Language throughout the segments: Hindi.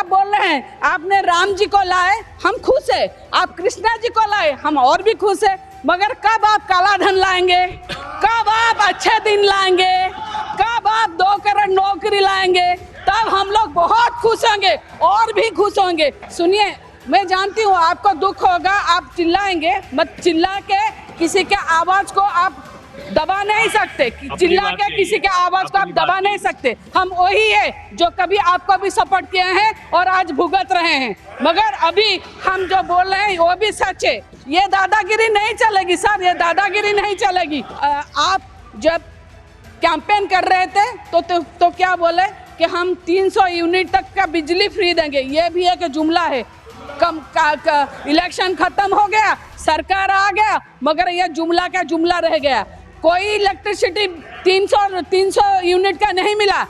आप बोल रहे हैं आपने राम जी को लाए, हम खुश है। आप कृष्णा जी को लाए, हम और भी खुश है। मगर कब आप काला धन लाएंगे, कब आप अच्छे दिन लाएंगे, कब आप 2 करोड़ नौकरी लाएंगे, तब हम लोग बहुत खुश होंगे और भी खुश होंगे। सुनिए, मैं जानती हूँ आपको दुख होगा, आप चिल्लाएंगे, मत चिल्ला के किसी के आवाज को आप दबा नहीं सकते, चिल्ला के किसी के आवाज को आप दबा नहीं सकते। हम वही है जो कभी आपको भी सपोर्ट किए हैं और आज भुगत रहे हैं। मगर अभी हम जो बोल रहे हैं वो भी सच है। ये दादागिरी नहीं चलेगी सर, ये दादागिरी नहीं चलेगी। आप जब कैंपेन कर रहे थे तो क्या बोले कि हम 300 यूनिट तक का बिजली फ्री देंगे। ये भी एक जुमला है। इलेक्शन खत्म हो गया, सरकार आ गया, मगर ये जुमला का जुमला रह गया। कोई इलेक्ट्रिसिटी 300 यूनिट का नहीं मिला।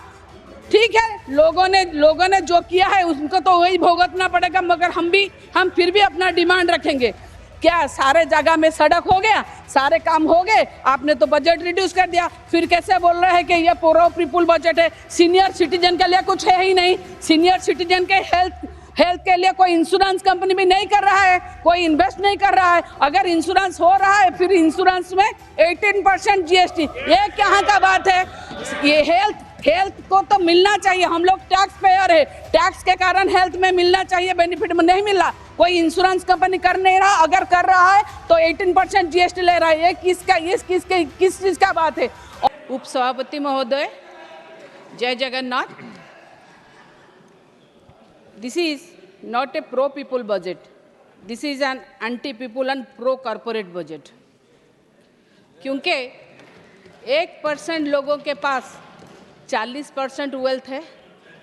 ठीक है, लोगों ने जो किया है उनको तो वही भुगतना पड़ेगा, मगर हम फिर भी अपना डिमांड रखेंगे। क्या सारे जगह में सड़क हो गया, सारे काम हो गए? आपने तो बजट रिड्यूस कर दिया, फिर कैसे बोल रहे हैं कि ये पूरा पीपुल बजट है? सीनियर सिटीजन के लिए कुछ है ही नहीं। सीनियर सिटीजन के हेल्थ के लिए कोई इंश्योरेंस कंपनी भी नहीं कर रहा है, कोई इन्वेस्ट नहीं कर रहा है। अगर इंश्योरेंस हो रहा है, फिर इंश्योरेंस में 18% GST, ये कहाँ का बात है? ये हेल्थ को तो मिलना चाहिए। हम लोग टैक्स पेयर है, टैक्स के कारण हेल्थ में मिलना चाहिए, बेनिफिट में नहीं मिला। कोई इंश्योरेंस कंपनी कर नहीं रहा, अगर कर रहा है तो 18% GST ले रहा है। ये किस चीज़ का बात है? उप सभापति महोदय, जय Jagannath. This is not a pro-people budget. This is an anti-people and pro-corporate budget. क्योंकि 1% लोगों के पास 40% वेल्थ है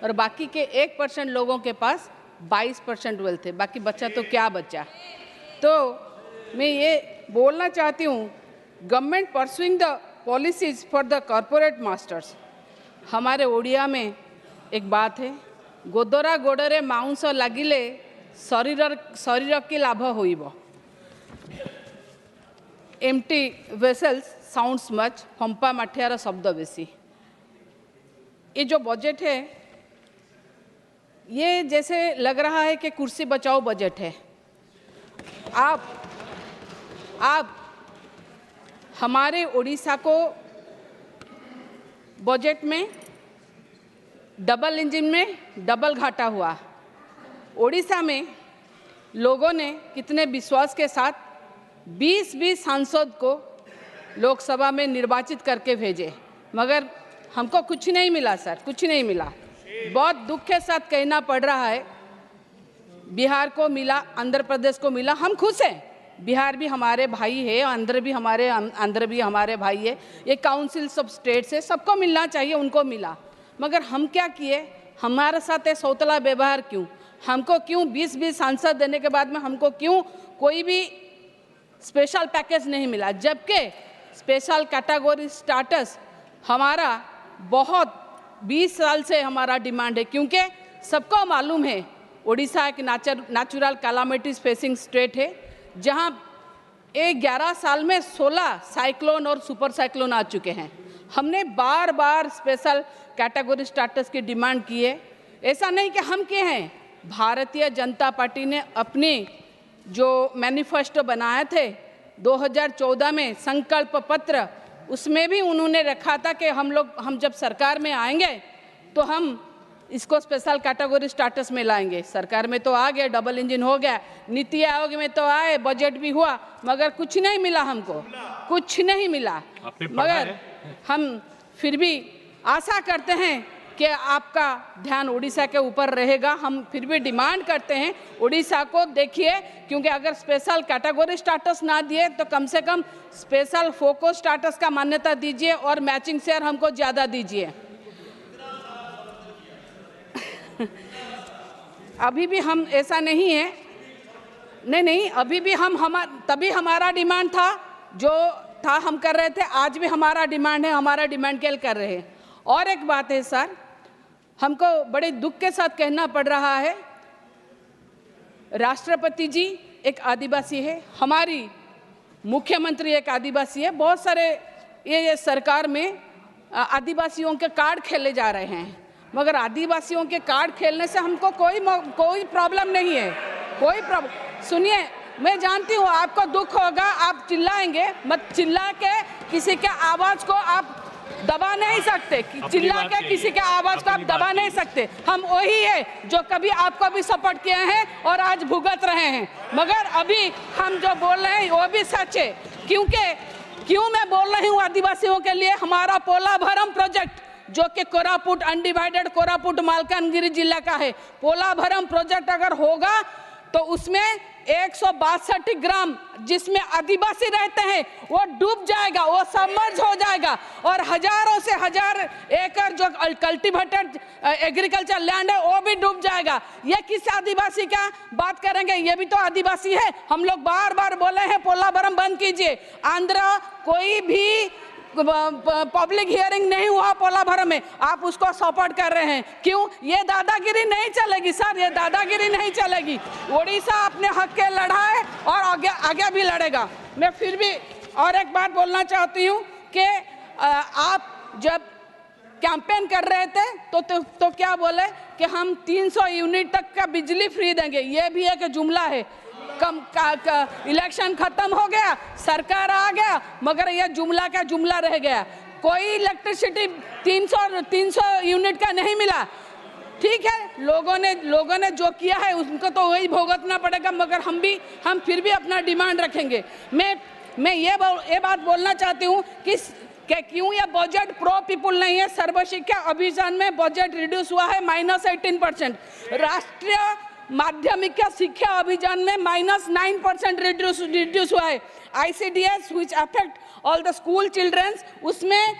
और बाकी के 1% लोगों के पास 22% वेल्थ है। बाकी बच्चा तो क्या बच्चा? तो मैं ये बोलना चाहती हूँ, government pursuing the policies for the corporate masters. हमारे ओडिया में एक बात है, गोदरा गोड़े माउंस लगिले शरीर की लाभ होइब। एम्प्टी वेसल्स साउंड्स मच, फंपा माठियार शब्द बेसी। ये जो बजट है, ये जैसे लग रहा है कि कुर्सी बचाओ बजट है। आप हमारे उड़ीसा को बजट में डबल इंजन में डबल घाटा हुआ। ओडिशा में लोगों ने कितने विश्वास के साथ 20 सांसद को लोकसभा में निर्वाचित करके भेजे, मगर हमको कुछ नहीं मिला सर, कुछ नहीं मिला। बहुत दुख के साथ कहना पड़ रहा है, बिहार को मिला, आंध्र प्रदेश को मिला, हम खुश हैं। बिहार भी हमारे भाई है, आंध्र भी हमारे भाई है, ये काउंसिल्स ऑफ स्टेट्स है, सबको मिलना चाहिए, उनको मिला। मगर हम क्या किए? हमारे साथ ये सौतला व्यवहार क्यों? हमको क्यों 20 सांसद देने के बाद में हमको क्यों कोई भी स्पेशल पैकेज नहीं मिला? जबकि स्पेशल कैटेगरी स्टेटस हमारा बहुत 20 साल से हमारा डिमांड है। क्योंकि सबको मालूम है उड़ीसा एक नेचुरल कैलामिटीज फेसिंग स्टेट है, जहां 11 साल में 16 साइक्लोन और सुपर साइक्लोन आ चुके हैं। हमने बार बार स्पेशल कैटेगरी स्टेटस की डिमांड की है। ऐसा नहीं कि हम किए हैं, भारतीय जनता पार्टी ने अपनी जो मैनिफेस्टो बनाए थे 2014 में, संकल्प पत्र, उसमें भी उन्होंने रखा था कि हम जब सरकार में आएंगे तो हम इसको स्पेशल कैटेगरी स्टेटस में लाएंगे। सरकार में तो आ गया, डबल इंजन हो गया, नीति आयोग में तो आए, बजट भी हुआ, मगर कुछ नहीं मिला, हमको कुछ नहीं मिला। मगर हम फिर भी आशा करते हैं कि आपका ध्यान उड़ीसा के ऊपर रहेगा। हम फिर भी डिमांड करते हैं उड़ीसा को देखिए, क्योंकि अगर स्पेशल कैटेगरी स्टेटस ना दिए तो कम से कम स्पेशल फोकस स्टेटस का मान्यता दीजिए और मैचिंग शेयर हमको ज़्यादा दीजिए। अभी भी हम ऐसा नहीं है, नहीं, अभी भी तभी हमारा डिमांड था, जो था हम कर रहे थे, आज भी हमारा डिमांड है, हमारा डिमांड केल कर रहे हैं। और एक बात है सर, हमको बड़े दुख के साथ कहना पड़ रहा है, राष्ट्रपति जी एक आदिवासी है, हमारी मुख्यमंत्री एक आदिवासी है। बहुत सारे ये सरकार में आदिवासियों के कार्ड खेले जा रहे हैं। मगर आदिवासियों के कार्ड खेलने से हमको कोई प्रॉब्लम नहीं है, कोई प्रॉब्लम। सुनिए, मैं जानती हूँ आपको दुख होगा, आप चिल्लाएंगे, मत चिल्ला के किसी के आवाज़ को आप दबा नहीं सकते, चिल्ला के किसी के आवाज़ को आप दबा नहीं सकते। हम वही है जो कभी आपको भी सपोर्ट किए हैं और आज भुगत रहे हैं, मगर अभी हम जो बोल रहे हैं वो भी सच है। क्यों मैं बोल रही हूँ आदिवासियों के लिए? हमारा पोलाभरम प्रोजेक्ट जो कि कोरापुट, अनडिवाइडेड कोरापुट मालकानगिरी जिला का है, पोलाभरम प्रोजेक्ट अगर होगा तो उसमें 162 ग्राम जिसमें आदिवासी रहते हैं वो डूब जाएगा, वो सबमर्ज हो जाएगा, और हजारों से हजार एकड़ जो कल्टीवेटेड एग्रीकल्चर लैंड है वो भी डूब जाएगा। ये किस आदिवासी का बात करेंगे? ये भी तो आदिवासी है। हम लोग बार बार बोले हैं पोलाभरम बंद कीजिए। आंध्र कोई भी पब्लिक हियरिंग नहीं हुआ पोलाभरम में, आप उसको सपोर्ट कर रहे हैं। क्यों? ये दादागिरी नहीं चलेगी सर, ये दादागिरी नहीं चलेगी। उड़ीसा अपने हक के लड़ा है और आगे भी लड़ेगा। मैं फिर भी और एक बात बोलना चाहती हूँ कि आप जब कैंपेन कर रहे थे तो क्या बोले कि हम 300 यूनिट तक का बिजली फ्री देंगे। ये भी एक जुमला है। इलेक्शन खत्म हो गया, सरकार आ गया, मगर यह जुमला का जुमला रह गया। कोई इलेक्ट्रिसिटी 300 यूनिट का नहीं मिला। ठीक है, लोगों ने जो किया है उनको तो वही भुगतना पड़ेगा, मगर हम फिर भी अपना डिमांड रखेंगे। मैं ये बात बोलना चाहती हूँ कि क्यों यह बजट प्रो पीपुल नहीं है। सर्व शिक्षा अभियान में बजट रिड्यूस हुआ है -18%। राष्ट्रीय माध्यमिक शिक्षा अभियान में -9% रिड्यूस हुआ है। ICDS which affect all the school children उसमें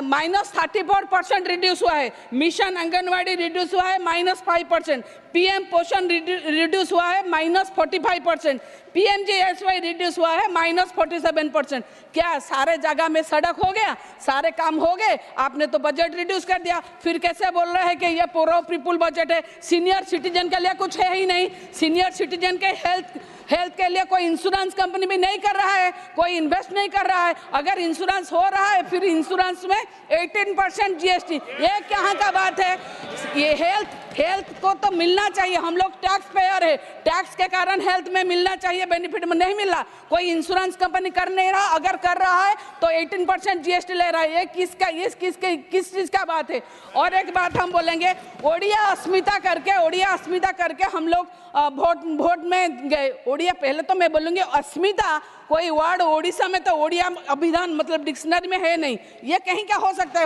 -34% रिड्यूस हुआ है। मिशन आंगनवाड़ी रिड्यूस हुआ है -5%। PM पोषण रिड्यूस हुआ है -45%। PMGSY रिड्यूस हुआ है -47%। क्या सारे जगह में सड़क हो गया, सारे काम हो गए? आपने तो बजट रिड्यूस कर दिया, फिर कैसे बोल रहे हैं कि ये प्रो पीपुल बजट है? सीनियर सिटीजन के लिए कुछ है ही नहीं। सीनियर सिटीजन के हेल्थ के लिए कोई इंश्योरेंस कंपनी भी नहीं कर रहा है, कोई इन्वेस्ट नहीं कर रहा है। अगर इंश्योरेंस हो रहा है फिर इंश्योरेंस में 18% GST, ये कहाँ का बात है? ये हेल्थ को तो मिलना चाहिए। हम लोग टैक्स पेयर है, टैक्स के कारण हेल्थ में मिलना चाहिए, बेनिफिट में नहीं मिल रहा। कोई इंश्योरेंस कंपनी कर नहीं रहा, अगर कर रहा है तो 18% GST ले रहा है। ये किस चीज़ का बात है? और एक बात हम बोलेंगे, ओडिया अस्मिता करके हम लोग वोट में गए। ओडिया, पहले तो मैं बोलूँगी अस्मिता कोई वर्ड ओडिशा में तो ओडिया अभिधान मतलब डिक्शनरी में है नहीं। ये कहीं का हो सकता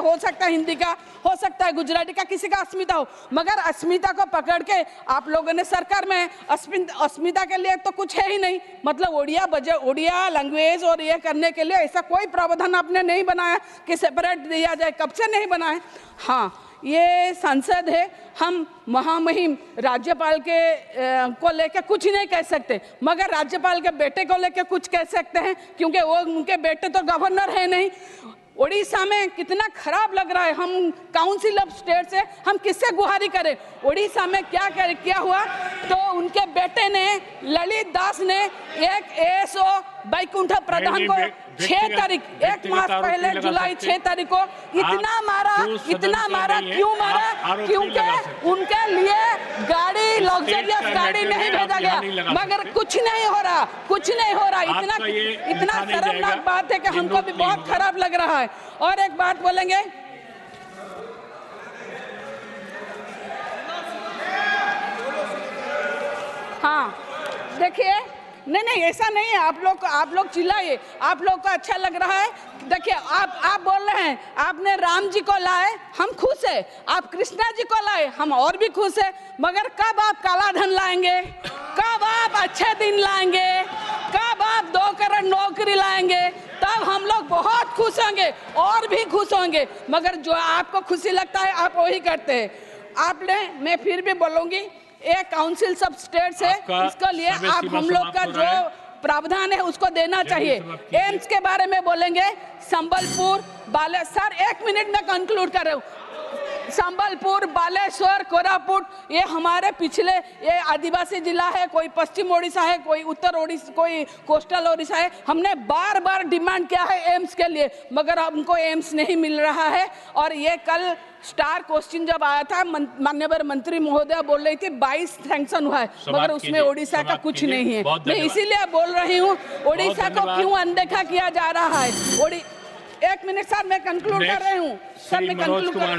है हिंदी का, हो सकता है गुजराती का, किसी का अस्मिता हो, मगर अस्मिता को पकड़ के आप लोगों ने सरकार में अस्मिता के लिए तो कुछ है ही नहीं। मतलब ओडिया लैंग्वेज और ये करने के लिए ऐसा कोई प्रावधान आपने नहीं बनाया कि सेपरेट दिया जाए। कब से नहीं बनाया? हाँ, ये संसद है, हम महामहिम राज्यपाल के को लेकर कुछ नहीं कह सकते, मगर राज्यपाल के बेटे को लेकर कुछ कह सकते हैं, क्योंकि वो उनके बेटे तो गवर्नर है नहीं। उड़ीसा में कितना खराब लग रहा है। हम काउंसिल ऑफ स्टेट से हम किससे गुहारी करें? उड़ीसा में क्या हुआ तो उनके बेटे ने, ललित दास ने एक ASO बैकुंठ प्रधान को 6 तारीख, एक मास पहले जुलाई 6 तारीख को इतना मारा। क्यों मारा? क्योंकि उनके लिए गाड़ी, लग्जरियस गाड़ी नहीं भेजा गया, मगर कुछ नहीं हो रहा। इतना शर्मनाक बात है कि हमको भी बहुत खराब लग रहा है। और एक बात बोलेंगे, हाँ देखिए, नहीं ऐसा नहीं है। आप लोग चिल्लाइए, आप लोग को अच्छा लग रहा है। देखिए, आप बोल रहे हैं आपने राम जी को लाए, हम खुश है। आप कृष्णा जी को लाए, हम और भी खुश है। मगर कब आप काला धन लाएंगे? कब आप अच्छे दिन लाएंगे? कब आप 2 करोड़ नौकरी लाएंगे? तब हम लोग बहुत खुश होंगे और भी खुश होंगे। मगर जो आपको खुशी लगता है आप वही करते हैं। मैं फिर भी बोलूँगी, एक काउंसिल सब स्टेट है, इसके लिए आप हम लोग का जो प्रावधान है उसको देना चाहिए। एम्स के बारे में बोलेंगे, संबलपुर, बालेश्वर। 1 मिनट में कंक्लूड कर रहा हूँ। संबलपुर, बालेश्वर, कोरापुट, ये हमारे पिछले, ये आदिवासी जिला है, कोई पश्चिम ओडिशा है, कोई उत्तर ओडिशा, कोई कोस्टल ओडिशा है। हमने बार बार डिमांड किया है एम्स के लिए, मगर हमको एम्स नहीं मिल रहा है। और ये कल स्टार क्वेश्चन जब आया था, माननीय मंत्री महोदय बोल रही थी 22 सैंक्शन हुआ है, मगर उसमें ओडिशा का कुछ नहीं है। मैं इसीलिए बोल रही हूँ, ओडिशा को क्यों अनदेखा किया जा रहा है। एक मिनट सर, मैं कंक्लूड कर रही हूँ सर, मैं कंक्लूड कर